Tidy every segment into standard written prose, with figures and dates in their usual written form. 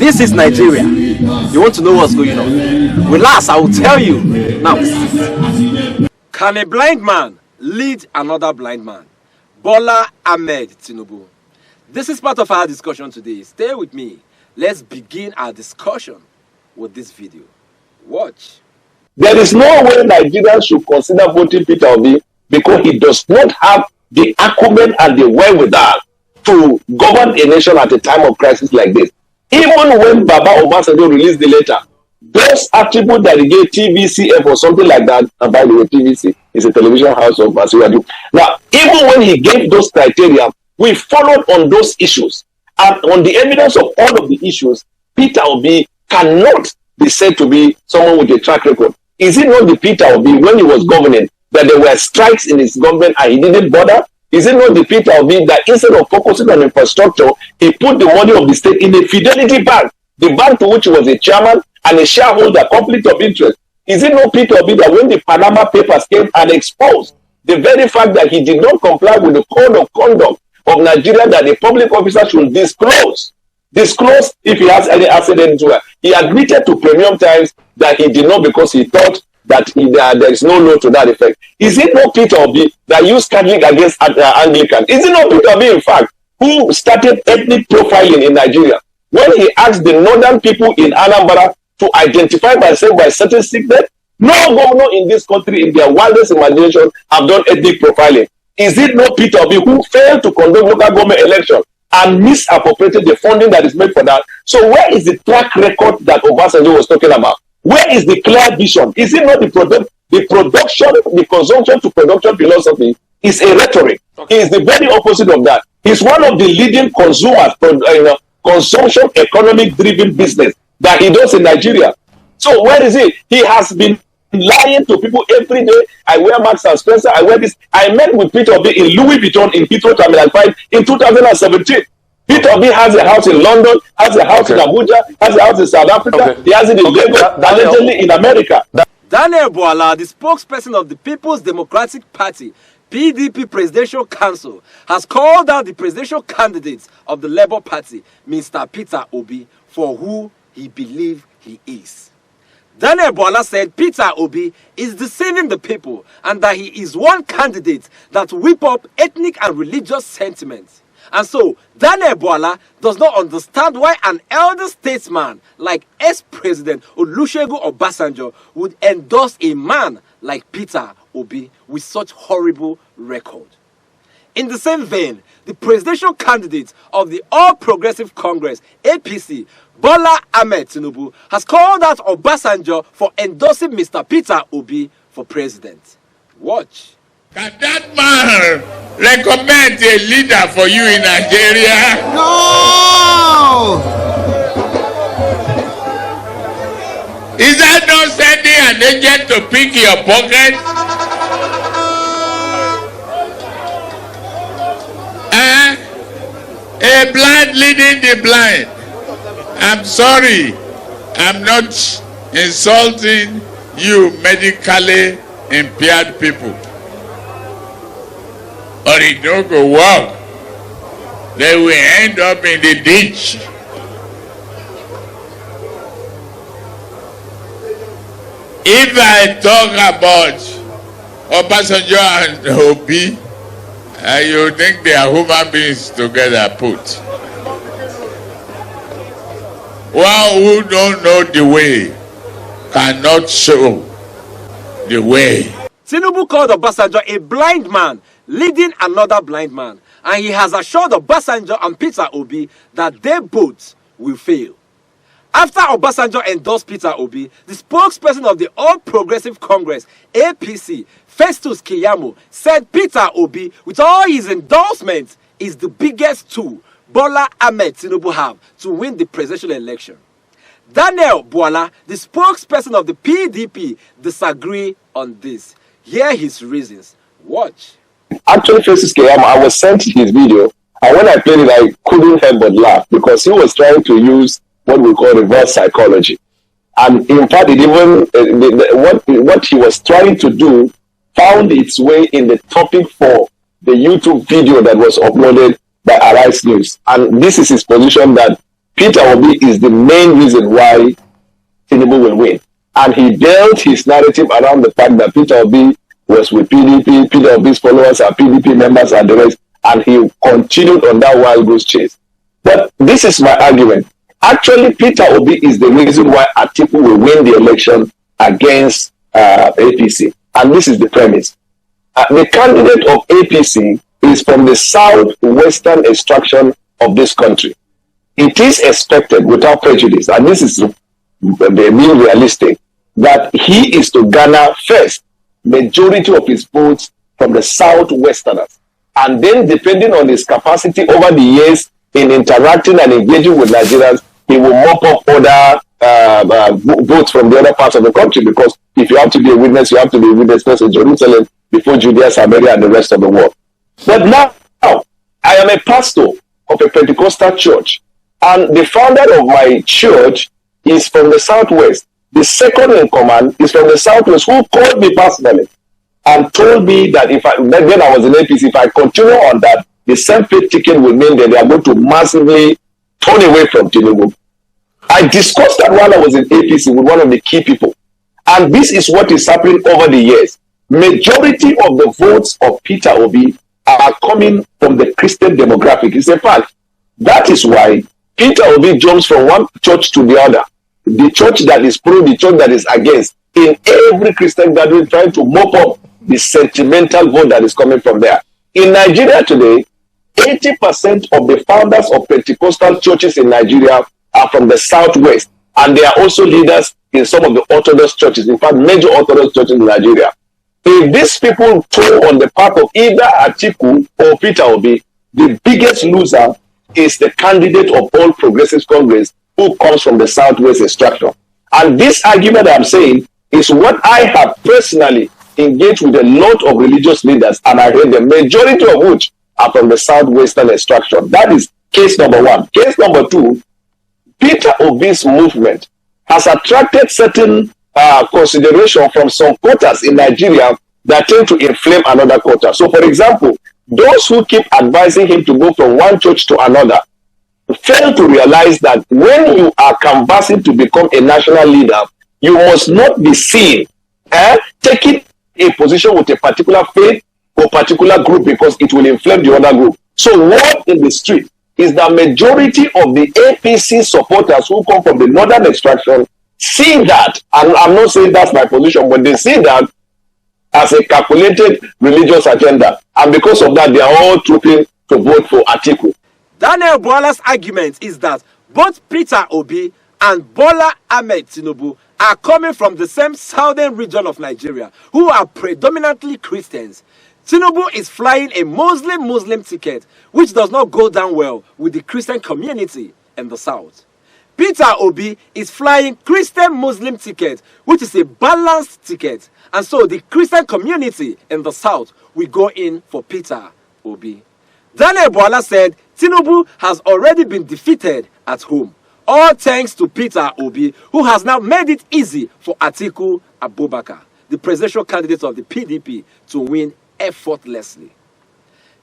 This is Nigeria. You want to know what's going on? Relax, I will tell you. Now, can a blind man lead another blind man? Bola Ahmed Tinubu. This is part of our discussion today. Stay with me. Let's begin our discussion with this video. Watch. There is no way Nigerians should consider voting Peter Obi because he does not have the acumen and the wherewithal to govern a nation at a time of crisis like this. Even when Baba Obasanjo released the letter, those attributes that he gave TVCF or something like that, and by the way, TVC is a television house of Masiwaju. Now, even when he gave those criteria, we followed on those issues. And on the evidence of all of the issues, Peter Obi cannot be said to be someone with a track record. Is it not the Peter Obi, when he was governing, that there were strikes in his government and he didn't bother? Is it not the Peter Obi that instead of focusing on infrastructure, he put the money of the state in a Fidelity Bank, the bank to which he was a chairman and a shareholder, conflict of interest? Is it not Peter Obi that when the Panama Papers came and exposed the very fact that he did not comply with the code of conduct of Nigeria that a public officer should disclose if he has any accident to her? He admitted to Premium Times that he did not because he thought that there is no law to that effect. Is it not Peter Obi that used Catholic against Anglican? Is it not Peter Obi, in fact, who started ethnic profiling in Nigeria when he asked the northern people in Anambra to identify themselves by certain sickness? No governor in this country, in their wildest imagination, have done ethnic profiling. Is it not Peter Obi who failed to conduct local government elections and misappropriated the funding that is made for that? So where is the track record that Obasanjo was talking about? Where is the clear vision? Is it not the consumption to production philosophy is a rhetoric? He is the very opposite of that. He's one of the leading consumers, consumption economic driven business that he does in Nigeria. So where is he? He has been lying to people every day. I wear Marks and Spencer, I wear this. I met with Peter Obi in Louis Vuitton in Heathrow Terminal 5 in 2017. Peter Obi has a house in London, has a house in Abuja, has a house in South Africa, he has it in Lagos, allegedly in America. Daniel Bwala, the spokesperson of the People's Democratic Party, PDP Presidential Council, has called out the presidential candidates of the Labour Party, Mr. Peter Obi, for who he believes he is. Daniel Bwala said Peter Obi is deceiving the people and that he is one candidate that whip up ethnic and religious sentiments. And so, Daniel Bwala does not understand why an elder statesman like ex-president Olusegun Obasanjo would endorse a man like Peter Obi with such horrible record. In the same vein, the presidential candidate of the All Progressive Congress, APC, Bola Ahmed Tinubu, has called out Obasanjo for endorsing Mr. Peter Obi for president. Watch. Can that man recommend a leader for you in Nigeria? No! Is that not sending an agent to pick your pocket? A blind leading the blind. I'm sorry, I'm not insulting you medically impaired people. Or it don't go work. They will end up in the ditch. If I talk about Obasanjo and Obi, you think they are human beings together put. One who don't know the way cannot show the way. Tinubu called Obasanjo a blind man leading another blind man, and he has assured Obasanjo and Peter Obi that they both will fail. After Obasanjo endorsed Peter Obi, the spokesperson of the All Progressive Congress, APC, Festus Keyamo, said Peter Obi, with all his endorsements, is the biggest tool Bola Ahmed Tinubu have to win the presidential election. Daniel Bwala, the spokesperson of the PDP, disagree on this. Hear his reasons. Watch. Actually, Festus Keyamo, I was sent his video, and when I played it, I couldn't help but laugh because he was trying to use what we call reverse psychology. And in fact, it even what he was trying to do found its way in the topic for the YouTube video that was uploaded by Arise News. And this is his position, that Peter Obi is the main reason why Tinubu will win. And he built his narrative around the fact that Peter Obi was with PDP, Peter Obi's followers are PDP members and the rest, and he continued on that wild goose chase. But this is my argument. Actually, Peter Obi is the reason why Atiku will win the election against APC. And this is the premise. The candidate of APC is from the southwestern extraction of this country. It is expected, without prejudice, and this is being realistic, that he is to garner first majority of his votes from the southwesterners. And then, depending on his capacity over the years in interacting and engaging with Nigerians, he will mop up other votes from the other parts of the country, because if you have to be a witness, you have to be a witness first in Jerusalem before Judea, Samaria, and the rest of the world. But now, I am a pastor of a Pentecostal church, and the founder of my church is from the southwest. The second in command is from the southwest, who called me personally and told me that when I was in APC, if I continue on that, the same faith ticket will mean that they are going to massively turn away from Tinubu. I discussed that while I was in APC with one of the key people. And this is what is happening over the years. Majority of the votes of Peter Obi are coming from the Christian demographic. It's a fact. That is why Peter Obi jumps from one church to the other. The church that is pro, the church that is against, in every Christian gathering, trying to mop up the sentimental vote that is coming from there. In Nigeria today, 80% of the founders of Pentecostal churches in Nigeria are from the southwest, and they are also leaders in some of the Orthodox churches, in fact, major Orthodox churches in Nigeria. If these people toe on the path of either Atiku or Peter Obi, the biggest loser is the candidate of All Progressives Congress, who comes from the southwest extraction. And this argument I'm saying is what I have personally engaged with a lot of religious leaders, and I heard the majority of which are from the southwestern extraction. That is case number one. Case number two, Peter Obi's movement has attracted certain consideration from some quarters in Nigeria that tend to inflame another quarter. So, for example, those who keep advising him to go from one church to another fail to realize that when you are canvassing to become a national leader, you must not be seen taking a position with a particular faith or particular group, because it will inflame the other group. So word in the street is that majority of the APC supporters who come from the northern extraction see that, and I'm not saying that's my position, but they see that as a calculated religious agenda. And because of that, they are all trooping to vote for Atiku. Daniel Bwala's argument is that both Peter Obi and Bola Ahmed Tinubu are coming from the same southern region of Nigeria, who are predominantly Christians. Tinubu is flying a Muslim ticket, which does not go down well with the Christian community in the south. Peter Obi is flying Christian-Muslim ticket, which is a balanced ticket, and so the Christian community in the south will go in for Peter Obi. Daniel Bwala said Tinubu has already been defeated at home, all thanks to Peter Obi, who has now made it easy for Atiku Abubakar, the presidential candidate of the PDP, to win effortlessly.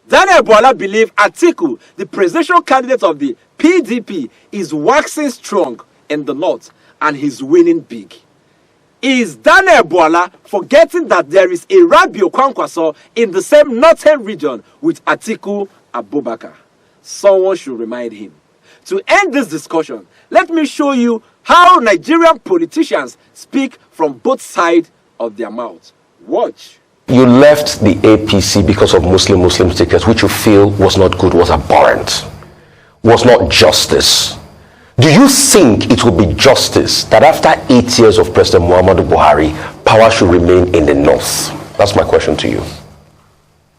Daniel Bwala believes Atiku, the presidential candidate of the PDP, is waxing strong in the north and he's winning big. Is Daniel Bwala forgetting that there is a Rabiu Kwankwaso in the same northern region with Atiku Abubakar? Someone should remind him. To end this discussion, let me show you how Nigerian politicians speak from both sides of their mouth. Watch. You left the APC because of Muslim tickets, which you feel was not good, was abhorrent, was not justice. Do you think it will be justice that after 8 years of President Muhammadu Buhari, power should remain in the north? That's my question to you.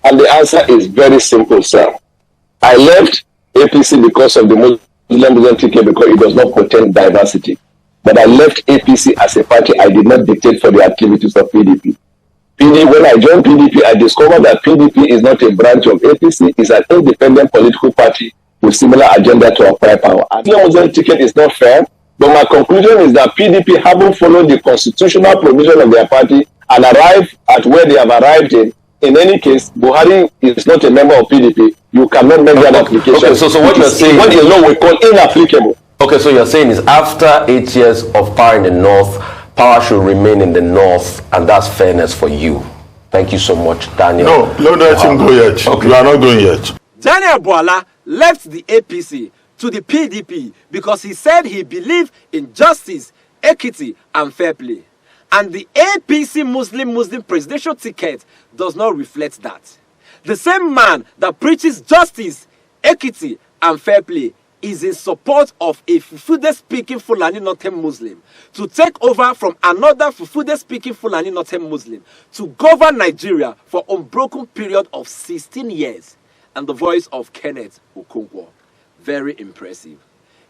And the answer is very simple, sir. I left APC because of the Muslim ticket, because it does not contain diversity. But I left APC as a party. I did not dictate for the activities of PDP. When I joined PDP, I discovered that PDP is not a branch of APC. It's an independent political party with similar agenda to acquire power. And the Muslim ticket is not fair, but my conclusion is that PDP haven't followed the constitutional provision of their party and arrived at where they have arrived in. In any case, Buhari is not a member of PDP. You cannot make that application. Okay, so what you're saying, what the law we call inapplicable. Okay. Okay, so you're saying is after 8 years of power in the north, power should remain in the north, and that's fairness for you. Thank you so much, Daniel. No, don't let him go yet. Okay. You are not going yet. Daniel Bwala left the APC to the PDP because he said he believed in justice, equity, and fair play. And the APC Muslim presidential ticket does not reflect that. The same man that preaches justice, equity, and fair play is in support of a Fufude-speaking Fulani Northern Muslim to take over from another Fufude-speaking Fulani Northern Muslim to govern Nigeria for an unbroken period of 16 years. And the voice of Kenneth Okonkwo. Very impressive.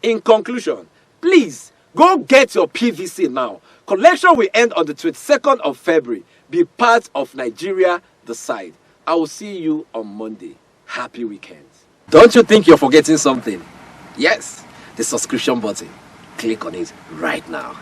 In conclusion, please go get your PVC now. Collection will end on the 22nd of February. Be part of Nigeria Decide. I will see you on Monday. Happy weekend. Don't you think you're forgetting something? Yes, the subscription button. Click on it right now.